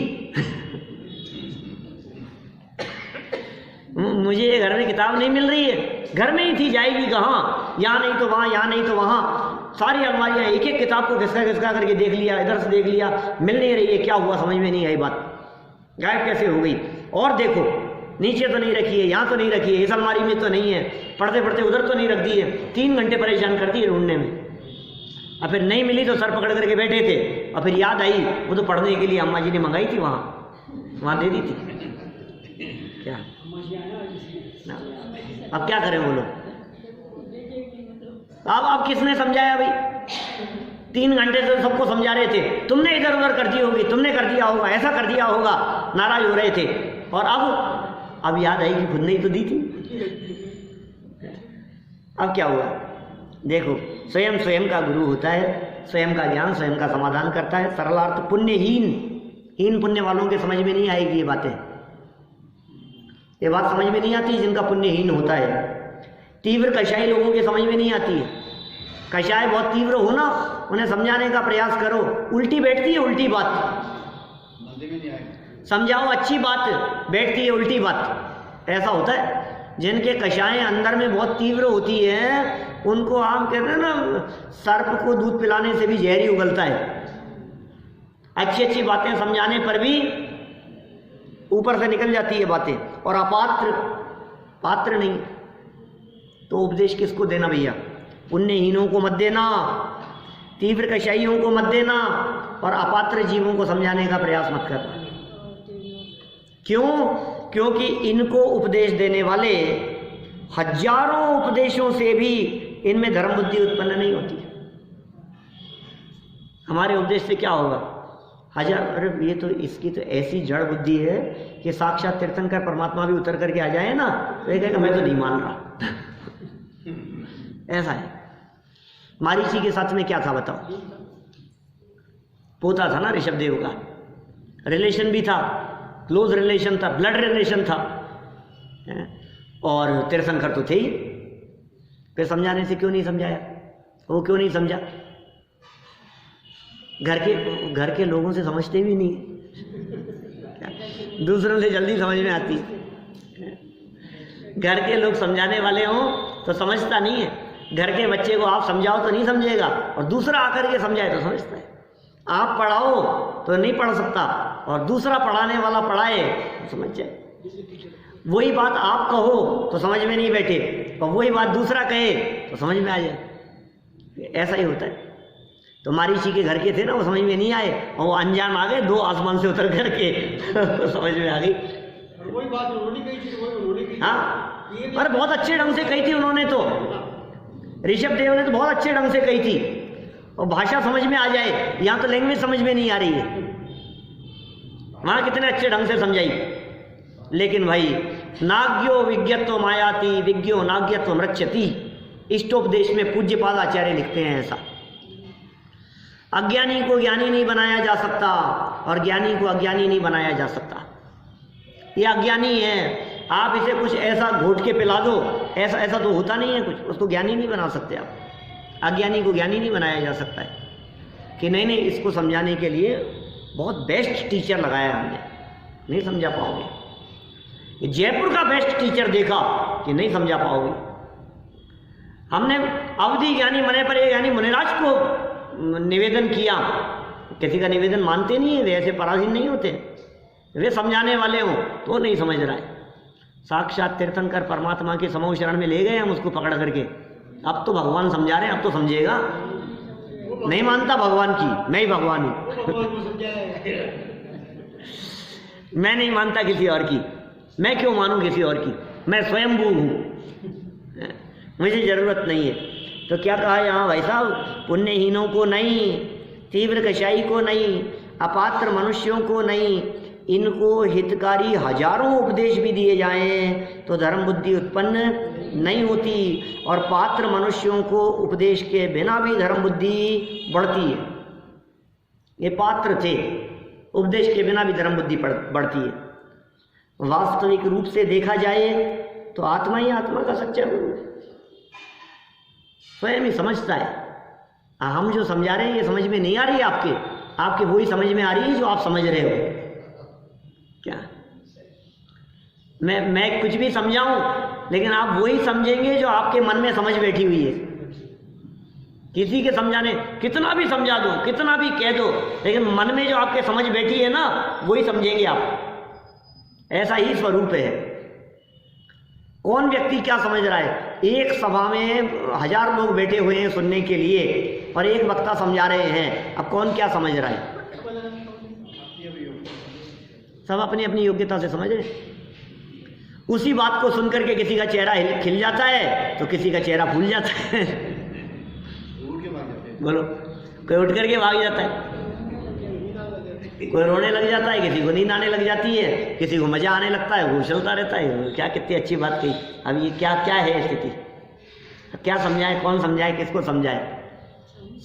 मुझे घर में किताब नहीं मिल रही है, घर में ही थी, जाएगी कहाँ? यहाँ नहीं तो वहाँ, यहाँ नहीं तो वहाँ, सारी अलमारियाँ, एक एक किताब को घिसका घिसका करके देख लिया, इधर से देख लिया, मिल नहीं रही है। क्या हुआ समझ में नहीं आई बात, गायब कैसे हो गई? और देखो नीचे तो नहीं रखी है, यहाँ तो नहीं रखी है, इस अलमारी में तो नहीं है, पढ़ते पढ़ते उधर तो नहीं रख दी है। 3 घंटे परेशान कर दिए ढूंढने में, और फिर नहीं मिली तो सर पकड़ करके बैठे थे, और फिर याद आई वो तो पढ़ने के लिए अम्मा जी ने मंगाई थी, वहाँ दे दी थी। क्या ना, अब क्या करें बोलो? अब किसने समझाया भाई? 3 घंटे से सबको समझा रहे थे, तुमने इधर उधर कर दी होगी, तुमने कर दिया होगा, ऐसा कर दिया होगा, नाराज हो रहे थे। और अब याद आई कि खुद ने ही तो दी थी। अब क्या हुआ? देखो, स्वयं स्वयं का गुरु होता है, स्वयं का ज्ञान स्वयं का समाधान करता है। सरलार्थ पुण्यहीन पुण्य वालों के समझ में नहीं आएगी ये बातें। ये बात समझ में नहीं आती जिनका पुण्यहीन होता है। तीव्र कषाई लोगों के समझ में नहीं आती है। कषाय बहुत तीव्र हो ना, उन्हें समझाने का प्रयास करो, उल्टी बैठती है उल्टी बात। समझाओ अच्छी बात, बैठती है उल्टी बात। ऐसा होता है। जिनके कषाएं अंदर में बहुत तीव्र होती है, उनको हम कहते हैं ना, सर्प को दूध पिलाने से भी जहर ही उगलता है। अच्छी अच्छी बातें समझाने पर भी ऊपर से निकल जाती है बातें, और पात्र नहीं तो उपदेश किसको देना भैया? पुण्यहीनों को मत देना, तीव्र कषाइयों को मत देना, और अपात्र जीवों को समझाने का प्रयास मत करना। क्यों? क्योंकि इनको उपदेश देने वाले हजारों उपदेशों से भी इनमें धर्म बुद्धि उत्पन्न नहीं होती। हमारे उपदेश से क्या होगा? अरे ये तो, इसकी तो ऐसी जड़ बुद्धि है कि साक्षात तीर्थंकर परमात्मा भी उतर करके आ जाए ना, तो ये कहेगा मैं तो नहीं मान रहा। ऐसा है। मारीची के साथ में क्या था बताओ? पोता था ना ऋषभदेव का, रिलेशन भी था, क्लोज रिलेशन था, ब्लड रिलेशन था, और तीर्थंकर तो थे ही। फिर समझाने से क्यों नहीं समझाया? वो क्यों नहीं समझा? घर के लोगों से समझते भी नहीं, दूसरों से जल्दी समझ में आती। घर के लोग समझाने वाले हों तो समझता नहीं है। घर के बच्चे को आप समझाओ तो नहीं समझेगा, और दूसरा आकर के समझाए तो समझता है। आप पढ़ाओ तो नहीं पढ़ सकता, और दूसरा पढ़ाने वाला पढ़ाए तो समझ जाए। वही बात आप कहो तो समझ में नहीं बैठे, और वही बात दूसरा कहे तो समझ में आ जाए। ऐसा ही होता है। तो मारीची के घर के थे ना, वो समझ में नहीं आए, और वो अनजान आ गए 2 आसमान से उतर करके समझ में आ गई। वही बात उन्होंने कही थी, वही उन्होंने कही। हाँ, पर बहुत अच्छे ढंग से कही थी उन्होंने तो। ऋषभदेव ने तो बहुत अच्छे ढंग से कही थी, और भाषा समझ में आ जाए। यहाँ तो लैंग्वेज समझ में नहीं आ रही है, वहाँ कितने अच्छे ढंग से समझाई। लेकिन भाई, नाग्यो विज्ञत्व मायाति विज्ञो नाग्यत्व मृच्छति, इष्टोपदेश में पूज्यपाद आचार्य लिखते हैं ऐसा। अज्ञानी को ज्ञानी नहीं बनाया जा सकता, और ज्ञानी को अज्ञानी नहीं बनाया जा सकता। ये अज्ञानी है, आप इसे कुछ ऐसा घोट के पिला दो, ऐसा तो होता नहीं है कुछ, उसको ज्ञानी नहीं बना सकते आप। अज्ञानी को ज्ञानी नहीं बनाया जा सकता है कि नहीं इसको समझाने के लिए बहुत बेस्ट टीचर लगाया हमने, नहीं समझा पाओगे। जयपुर का बेस्ट टीचर देखा कि नहीं समझा पाओगे। हमने अवधि ज्ञानी मने पर ज्ञानी मुनिराज को निवेदन किया, किसी का निवेदन मानते नहीं है, वे ऐसे पराधीन नहीं होते, वे समझाने वाले हों तो नहीं समझ रहा है। साक्षात तीर्थंकर परमात्मा के समूह शरण में ले गए हम उसको पकड़ करके, अब तो भगवान समझा रहे हैं, अब तो समझेगा। नहीं मानता भगवान की, मैं ही भगवान हूँ। मैं नहीं मानता किसी और की, मैं क्यों मानूं किसी और की, मैं स्वयंभू हूँ, मुझे जरूरत नहीं है। तो क्या कहा यहाँ भाई साहब, पुण्यहीनों को नहीं, तीव्र कषाई को नहीं, अपात्र मनुष्यों को नहीं, इनको हितकारी हजारों उपदेश भी दिए जाएं तो धर्म बुद्धि उत्पन्न नहीं होती, और पात्र मनुष्यों को उपदेश के बिना भी धर्म बुद्धि बढ़ती है। ये पात्र थे, उपदेश के बिना भी धर्म बुद्धि बढ़ती है। वास्तविक रूप से देखा जाए तो आत्मा ही आत्मा का सच्चा गुरु है, स्वयं ही समझता है। हम जो समझा रहे हैं ये समझ में नहीं आ रही है आपके वही समझ में आ रही है जो आप समझ रहे हो। क्या मैं कुछ भी समझाऊं, लेकिन आप वही समझेंगे जो आपके मन में समझ बैठी हुई है। किसी के समझाने कितना भी समझा दो, कितना भी कह दो, लेकिन मन में जो आपके समझ बैठी है ना, वही समझेंगे आप। ऐसा ही स्वरूप है। कौन व्यक्ति क्या समझ रहा है? एक सभा में 1000 लोग बैठे हुए हैं सुनने के लिए और एक वक्ता समझा रहे हैं, अब कौन क्या समझ रहा है? सब अपनी अपनी योग्यता से समझ रहे। उसी बात को सुनकर के किसी का चेहरा खिल जाता है तो किसी का चेहरा फूल जाता है। बोलो, कोई उठ करके भाग जाता है, कोई रोने लग जाता है, किसी को नींद आने लग जाती है, किसी को मजा आने लगता है, वो चलता रहता है। क्या कितनी अच्छी बात कही। अब ये क्या क्या है स्थिति? क्या समझाए, कौन समझाए, किसको समझाए?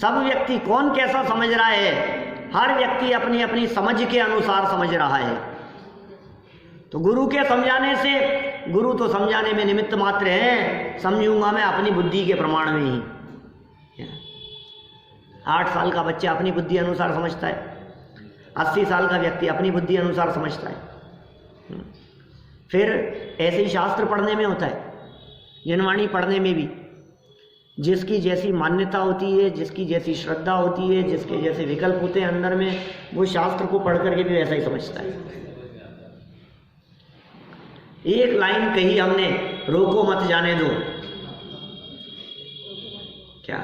सब व्यक्ति कौन कैसा समझ रहा है, हर व्यक्ति अपनी अपनी समझ के अनुसार समझ रहा है। तो गुरु के समझाने से, गुरु तो समझाने में निमित्त मात्र है, समझूंगा मैं अपनी बुद्धि के प्रमाण में ही। 8 साल का बच्चा अपनी बुद्धि अनुसार समझता है, 80 साल का व्यक्ति अपनी बुद्धि अनुसार समझता है। फिर ऐसे ही शास्त्र पढ़ने में होता है, जनवाणी पढ़ने में भी जिसकी जैसी मान्यता होती है, जिसकी जैसी श्रद्धा होती है, जिसके जैसे विकल्प होते हैं अंदर में, वो शास्त्र को पढ़ करके भी वैसा ही समझता है। एक लाइन कही हमने, रोको मत जाने दो, क्या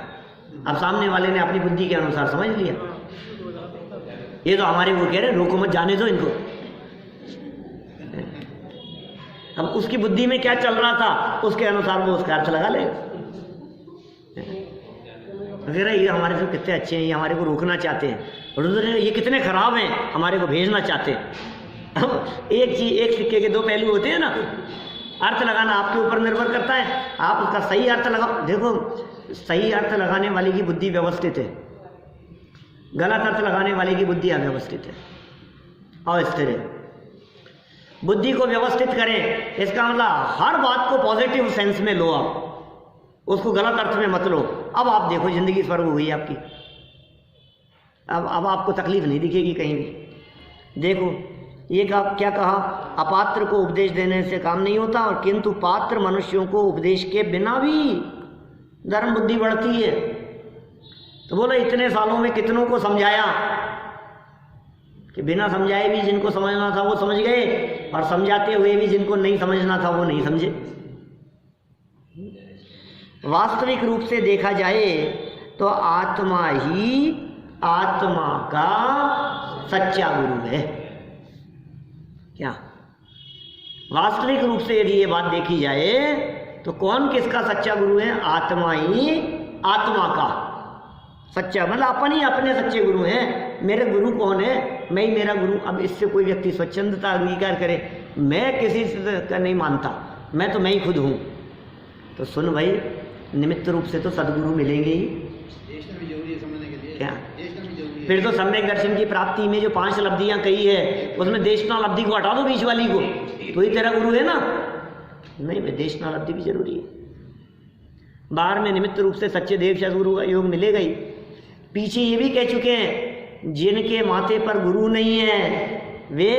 अब सामने वाले ने अपनी बुद्धि के अनुसार समझ लिया। ये तो हमारे वो कह रहे हैं रोको मत जाने दो इनको। अब उसकी बुद्धि में क्या चल रहा था, उसके अनुसार वो उसका अर्थ लगा लेगा। अगर ये हमारे से कितने अच्छे हैं, ये हमारे को रोकना चाहते हैं, और ये कितने खराब हैं, हमारे को भेजना चाहते हैं। अब एक चीज, एक सिक्के के 2 पहलू होते हैं ना। अर्थ लगाना आपके ऊपर निर्भर करता है, आप उसका सही अर्थ लगाओ। देखो, सही अर्थ लगाने वाले की बुद्धि व्यवस्थित है, गलत अर्थ लगाने वाले की बुद्धि अव्यवस्थित है, अस्थिर है। बुद्धि को व्यवस्थित करें, इसका मतलब हर बात को पॉजिटिव सेंस में लो, आप उसको गलत अर्थ में मत लो। अब आप देखो जिंदगी स्वर्ग हुई आपकी। अब आपको तकलीफ नहीं दिखेगी कहीं भी। देखो ये क्या कहा, अपात्र को उपदेश देने से काम नहीं होता, और किंतु पात्र मनुष्यों को उपदेश के बिना भी धर्म बुद्धि बढ़ती है। तो बोला इतने सालों में कितनों को समझाया कि बिना समझाए भी जिनको समझना था वो समझ गए, और समझाते हुए भी जिनको नहीं समझना था वो नहीं समझे। वास्तविक रूप से देखा जाए तो आत्मा ही आत्मा का सच्चा गुरु है। क्या वास्तविक रूप से यदि ये बात देखी जाए तो कौन किसका सच्चा गुरु है? आत्मा ही आत्मा का सच्चा, मतलब अपन ही अपने सच्चे गुरु हैं। मेरे गुरु कौन है? मैं ही मेरा गुरु। अब इससे कोई व्यक्ति स्वच्छंदता अंगीकार करे, मैं किसी से का नहीं मानता, मैं तो मैं ही खुद हूँ, तो सुन भाई, निमित्त रूप से तो सदगुरु मिलेंगे ही। क्या फिर तो सम्यक दर्शन की प्राप्ति में जो 5 लब्धियां कही है, उसमें देशना लब्धि को हटा दो बीच वाली को, तो ही तेरा गुरु है ना। नहीं भाई, देशना लब्धि भी जरूरी है। बाहर में निमित्त रूप से सच्चे देव सदगुरु का योग मिलेगा ही। पीछे ये भी कह चुके हैं, जिनके माथे पर गुरु नहीं है वे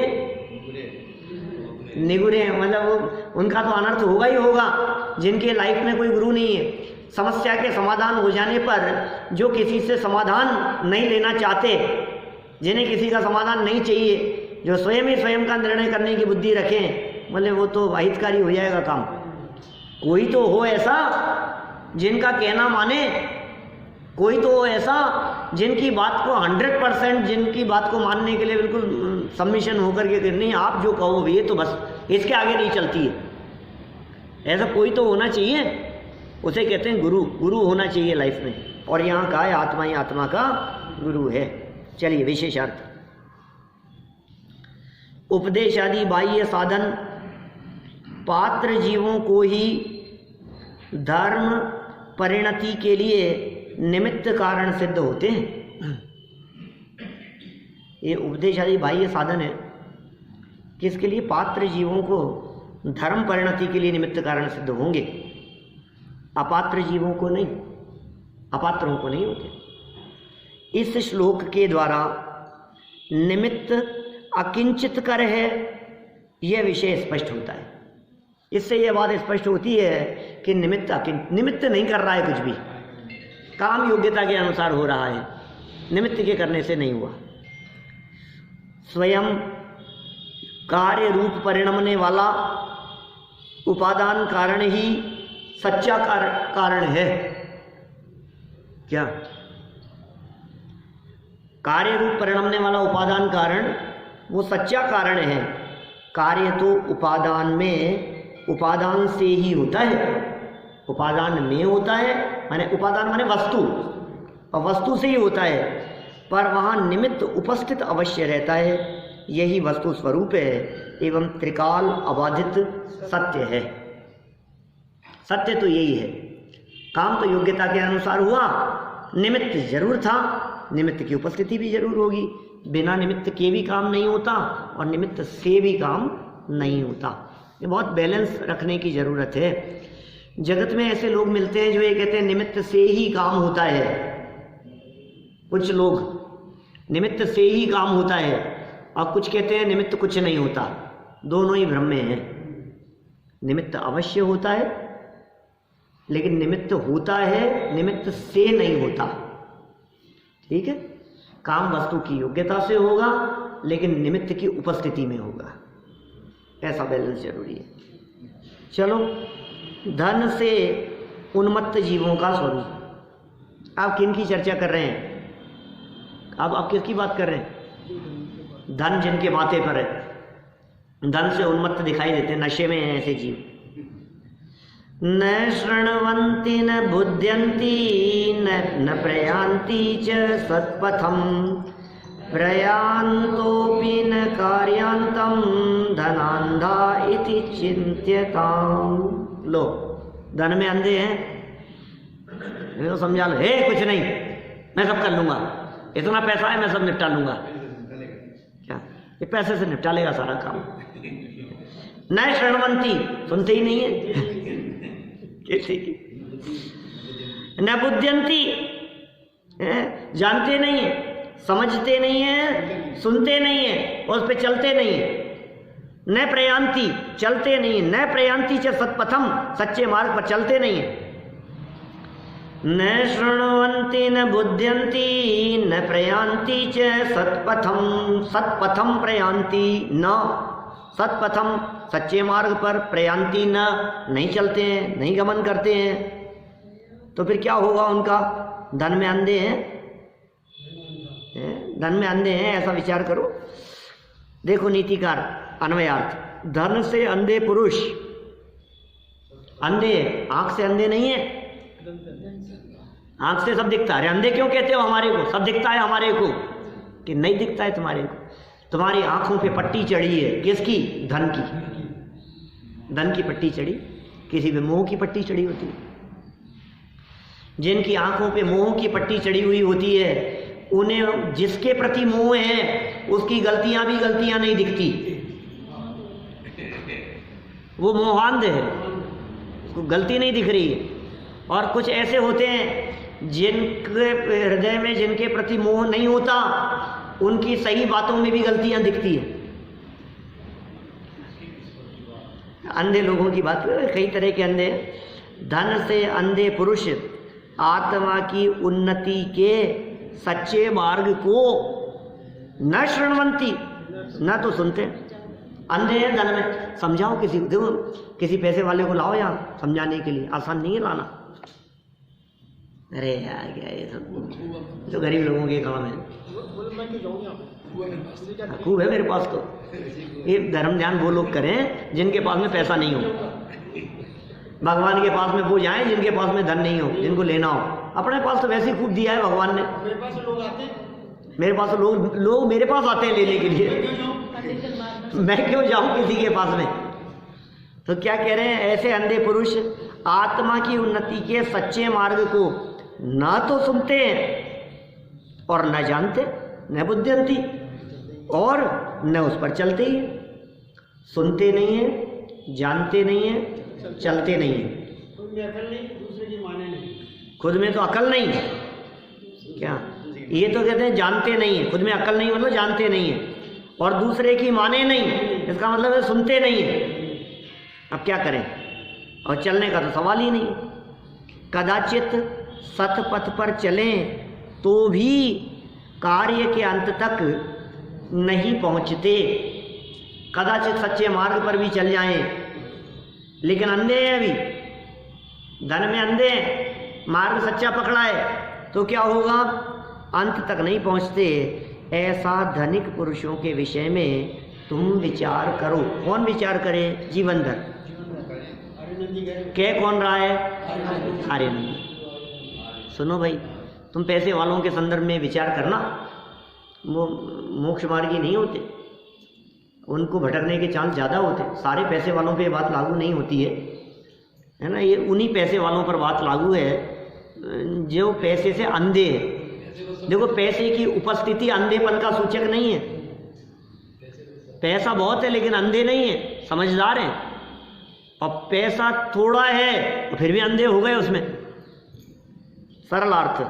निगुरे हैं, मतलब वो उनका तो अनर्थ होगा ही होगा। जिनके लाइफ में कोई गुरु नहीं है, समस्या के समाधान हो जाने पर जो किसी से समाधान नहीं लेना चाहते, जिन्हें किसी का समाधान नहीं चाहिए, जो स्वयं ही स्वयं का निर्णय करने की बुद्धि रखें, बोले वो तो अहितकारी हो जाएगा काम। कोई तो हो ऐसा जिनका कहना माने, कोई तो हो ऐसा जिनकी बात को 100%, जिनकी बात को मानने के लिए बिल्कुल सबमिशन होकर के नहीं, आप जो कहो ये तो बस इसके आगे नहीं चलती है। ऐसा कोई तो होना चाहिए, उसे कहते हैं गुरु। गुरु होना चाहिए लाइफ में, और यहाँ का है आत्मा ही आत्मा का गुरु है। चलिए विशेषार्थ, उपदेश आदि बाह्य साधन पात्र जीवों को ही धर्म परिणति के लिए निमित्त कारण सिद्ध होते हैं। ये उपदेश आदि बाह्य साधन है किसके लिए? पात्र जीवों को धर्म परिणति के लिए निमित्त कारण सिद्ध होंगे, अपात्र जीवों को नहीं, अपात्रों को नहीं होते। इस श्लोक के द्वारा निमित्त अकिंचित कर है, यह विषय स्पष्ट होता है। इससे यह बात स्पष्ट होती है कि निमित्त नहीं कर रहा है कुछ भी, काम योग्यता के अनुसार हो रहा है, निमित्त के करने से नहीं हुआ। स्वयं कार्य रूप परिणमने वाला उपादान कारण ही सच्चा कारण है। क्या? कार्य रूप परिणमने वाला उपादान कारण वो सच्चा कारण है। कार्य तो उपादान में, उपादान से ही होता है, उपादान में होता है, माने उपादान माने वस्तु, और वस्तु से ही होता है, पर वहाँ निमित्त उपस्थित अवश्य रहता है। यही वस्तु स्वरूप है एवं त्रिकाल अबाधित सत्य है। सत्य तो यही है, काम तो योग्यता के अनुसार हुआ, निमित्त जरूर था, निमित्त की उपस्थिति भी जरूर होगी। बिना निमित्त के भी काम नहीं होता और निमित्त से भी काम नहीं होता। ये बहुत बैलेंस रखने की ज़रूरत है। जगत में ऐसे लोग मिलते हैं जो ये कहते हैं निमित्त से ही काम होता है। कुछ लोग निमित्त से ही काम होता है और कुछ कहते हैं निमित्त कुछ नहीं होता। दोनों ही भ्रम में हैं। निमित्त अवश्य होता है, लेकिन निमित्त होता है, निमित्त से नहीं होता। ठीक है, काम वस्तु की योग्यता से होगा, लेकिन निमित्त की उपस्थिति में होगा। ऐसा बैलेंस जरूरी है। चलो, धन से उन्मत्त जीवों का स्वरूप। आप किन की चर्चा कर रहे हैं? अब आप किसकी बात कर रहे हैं? धन जिनके माथे पर है, धन से उन्मत्त दिखाई देते, नशे में हैं ऐसे जीव। न शृण्वन्ति न बुध्यन्ति न प्रयान्ति च सत्पथम प्रयान्तोऽपि न कार्यान्तं धनान्धा इति चिन्त्यताम्। लो, धन में अंधे हैं, ये तो समझा लो, हे कुछ नहीं, मैं सब कर लूंगा, इतना पैसा है मैं सब निपटा लूंगा। क्या? ये पैसे से निपटा लेगा सारा काम। न शृण्वन्ति, सुनते ही नहीं है। न बुध्यन्ति, जानते नहीं है, समझते नहीं है, सुनते नहीं है और उस पर चलते नहीं है। न प्रयान्ति, चलते नहीं है। न प्रयान्ति च सत्पथम, सच्चे मार्ग पर चलते नहीं है। न शृण्वन्ति न बुध्यन्ति न प्रयान्ति च सत्पथम, सत्पथम प्रयान्ति न, सत्पथम सच्चे मार्ग पर, प्रयान्ति न, नहीं चलते हैं, नहीं गमन करते हैं। तो फिर क्या होगा उनका? धन में अंधे हैं, धन में अंधे हैं, ऐसा विचार करो। देखो नीतिकार अन्वयार्थ, धन से अंधे पुरुष, अंधे, आंख से अंधे नहीं है, आंख से सब दिखता है। अरे अंधे क्यों कहते हो हमारे को? सब दिखता है हमारे को। कि नहीं दिखता है तुम्हारे को? तुम्हारी आंखों पे पट्टी चढ़ी है, किसकी? धन की। धन की पट्टी चढ़ी, किसी पे मोह की पट्टी चढ़ी होती है। जिनकी आंखों पे मोह की पट्टी चढ़ी हुई होती है, उन्हें जिसके प्रति मोह है उसकी गलतियां भी गलतियां नहीं दिखती। वो मोहांध है, उसको गलती नहीं दिख रही है। और कुछ ऐसे होते हैं जिनके हृदय में जिनके प्रति मोह नहीं होता, उनकी सही बातों में भी गलतियां दिखती हैं। अंधे लोगों की बात, कई तरह के अंधे हैं। धन से अंधे पुरुष आत्मा की उन्नति के सच्चे मार्ग को न शृण्वन्ति, न तो सुनते। अंधे हैं धन में, समझाओ किसी को, देखो किसी पैसे वाले को लाओ यहाँ समझाने के लिए, आसान नहीं है लाना। अरे यार क्या ये सब तो गरीब लोगों के काम है। खूब है मेरे पास तो। ये धर्म ध्यान वो लोग करें जिनके पास में पैसा नहीं हो, भगवान के पास में वो जाएं जिनके पास में धन नहीं हो, जिनको लेना हो। अपने पास तो वैसे ही खूब दिया है भगवान ने। मेरे पास तो लोग आते हैं, मेरे पास तो लोग मेरे पास आते हैं लेने के लिए, मैं क्यों जाऊं किसी के पास में। तो क्या कह रहे हैं, ऐसे अंधे पुरुष आत्मा की उन्नति के सच्चे मार्ग को न तो सुनते हैं और न जानते, न बुद्धियंती, और न उस पर चलते ही। सुनते नहीं है, जानते नहीं है, चलते नहीं है। खुद में अकल नहीं, दूसरे की माने नहीं। खुद में तो अकल नहीं है क्या, ये तो कहते हैं जानते नहीं है। खुद में अकल नहीं मतलब जानते नहीं है, और दूसरे की माने नहीं, इसका मतलब है सुनते नहीं है। अब क्या करें, और चलने का तो सवाल ही नहीं। कदाचित सतपथ पर चलें तो भी कार्य के अंत तक नहीं पहुंचते। कदाचित सच्चे मार्ग पर भी चल जाएं, लेकिन अंधे हैं अभी, धन में अंधे हैं, मार्ग सच्चा पकड़ा है तो क्या होगा, अंत तक नहीं पहुंचते। ऐसा धनिक पुरुषों के विषय में तुम विचार करो। कौन विचार करे, जीवनधर। कह कौन रहा है, आर्यनंदी। सुनो भाई, तुम पैसे वालों के संदर्भ में विचार करना, वो मोक्ष मार्गी नहीं होते, उनको भटकने के चांस ज़्यादा होते। सारे पैसे वालों पे बात लागू नहीं होती है ना। ये उन्हीं पैसे वालों पर बात लागू है जो पैसे से अंधे हैं। देखो, पैसे की उपस्थिति अंधेपन का सूचक नहीं है। पैसा बहुत है लेकिन अंधे नहीं है, समझदार हैं। और पैसा थोड़ा है तो फिर भी अंधे हो गए उसमें। सरल अर्थ,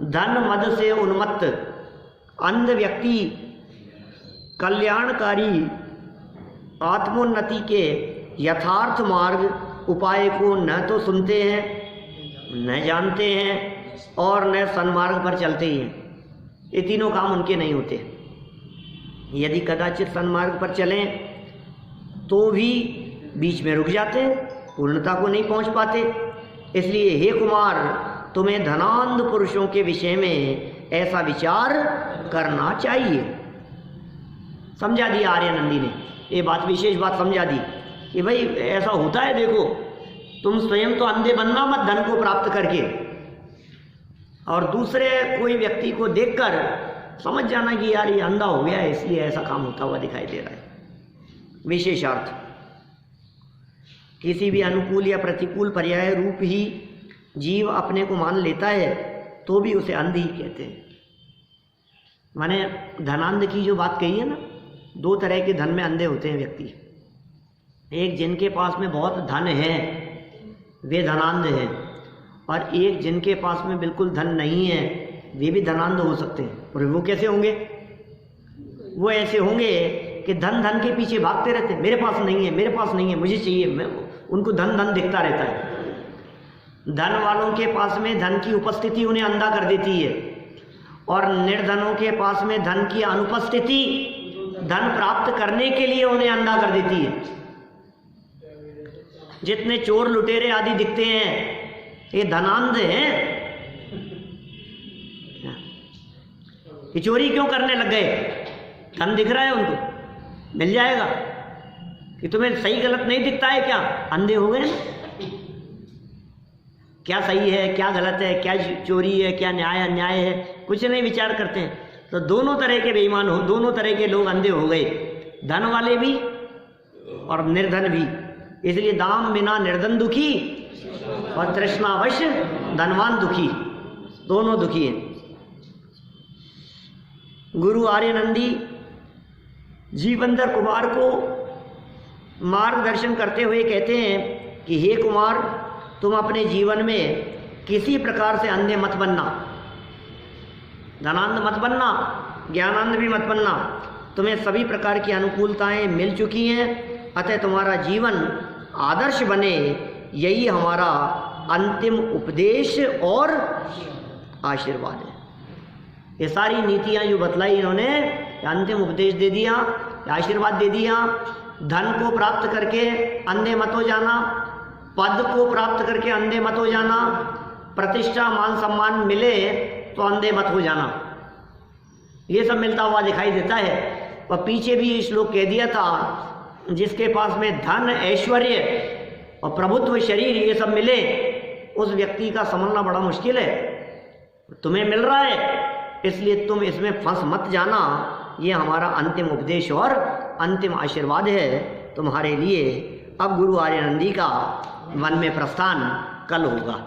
धन मद से उन्मत्त अंध व्यक्ति कल्याणकारी आत्मोन्नति के यथार्थ मार्ग उपाय को न तो सुनते हैं, न जानते हैं, और न सन्मार्ग पर चलते ही हैं। ये तीनों काम उनके नहीं होते। यदि कदाचित सन्मार्ग पर चलें तो भी बीच में रुक जाते हैं, पूर्णता को नहीं पहुंच पाते। इसलिए हे कुमार, तुम्हें धनांध पुरुषों के विषय में ऐसा विचार करना चाहिए। समझा दिया आर्यनंदी ने, ये बात, विशेष बात समझा दी कि भाई ऐसा होता है। देखो, तुम स्वयं तो अंधे बनना मत धन को प्राप्त करके, और दूसरे कोई व्यक्ति को देखकर समझ जाना कि यार ये अंधा हो गया है इसलिए ऐसा काम होता हुआ दिखाई दे रहा है। विशेषार्थ, किसी भी अनुकूल या प्रतिकूल पर्याय रूप ही जीव अपने को मान लेता है तो भी उसे अंध ही कहते हैं। माने धनांध की जो बात कही है ना, दो तरह के धन में अंधे होते हैं व्यक्ति। एक जिनके पास में बहुत धन है वे धनांध हैं, और एक जिनके पास में बिल्कुल धन नहीं है वे भी धनांध हो सकते हैं। और वो कैसे होंगे, वो ऐसे होंगे कि धन धन के पीछे भागते रहते हैं। मेरे पास नहीं है, मेरे पास नहीं है, मुझे चाहिए। उनको धन धन दिखता रहता है। धन वालों के पास में धन की उपस्थिति उन्हें अंधा कर देती है, और निर्धनों के पास में धन की अनुपस्थिति धन प्राप्त करने के लिए उन्हें अंधा कर देती है। जितने चोर लुटेरे आदि दिखते हैं ये धनांध हैं। ये चोरी क्यों करने लग गए, धन दिख रहा है उनको, मिल जाएगा। कि तुम्हें सही गलत नहीं दिखता है क्या, अंधे हो गए। क्या सही है, क्या गलत है, क्या चोरी है, क्या न्याय अन्याय है, कुछ नहीं विचार करते हैं। तो दोनों तरह के बेईमान हो, दोनों तरह के लोग अंधे हो गए, धन वाले भी और निर्धन भी। इसलिए दाम बिना निर्धन दुखी और तृष्णावश धनवान दुखी, दोनों दुखी हैं। गुरु आर्यनंदी जीवनधर कुमार को मार्गदर्शन करते हुए कहते हैं कि हे कुमार, तुम अपने जीवन में किसी प्रकार से अंधे मत बनना, धनांध मत बनना, ज्ञानांध भी मत बनना। तुम्हें सभी प्रकार की अनुकूलताएं मिल चुकी हैं, अतः तुम्हारा जीवन आदर्श बने, यही हमारा अंतिम उपदेश और आशीर्वाद है। ये सारी नीतियाँ जो बतलाई इन्होंने, अंतिम उपदेश दे दिया, आशीर्वाद दे दिया, धन को प्राप्त करके अंधे मत हो जाना, पद को प्राप्त करके अंधे मत हो जाना, प्रतिष्ठा मान सम्मान मिले तो अंधे मत हो जाना, ये सब मिलता हुआ दिखाई देता है। और पीछे भी ये श्लोक कह दिया था, जिसके पास में धन, ऐश्वर्य और प्रभुत्व, शरीर ये सब मिले, उस व्यक्ति का संभलना बड़ा मुश्किल है। तुम्हें मिल रहा है इसलिए तुम इसमें फंस मत जाना, ये हमारा अंतिम उपदेश और अंतिम आशीर्वाद है तुम्हारे लिए। अब गुरु आर्यानंदी का वन में प्रस्थान कल होगा।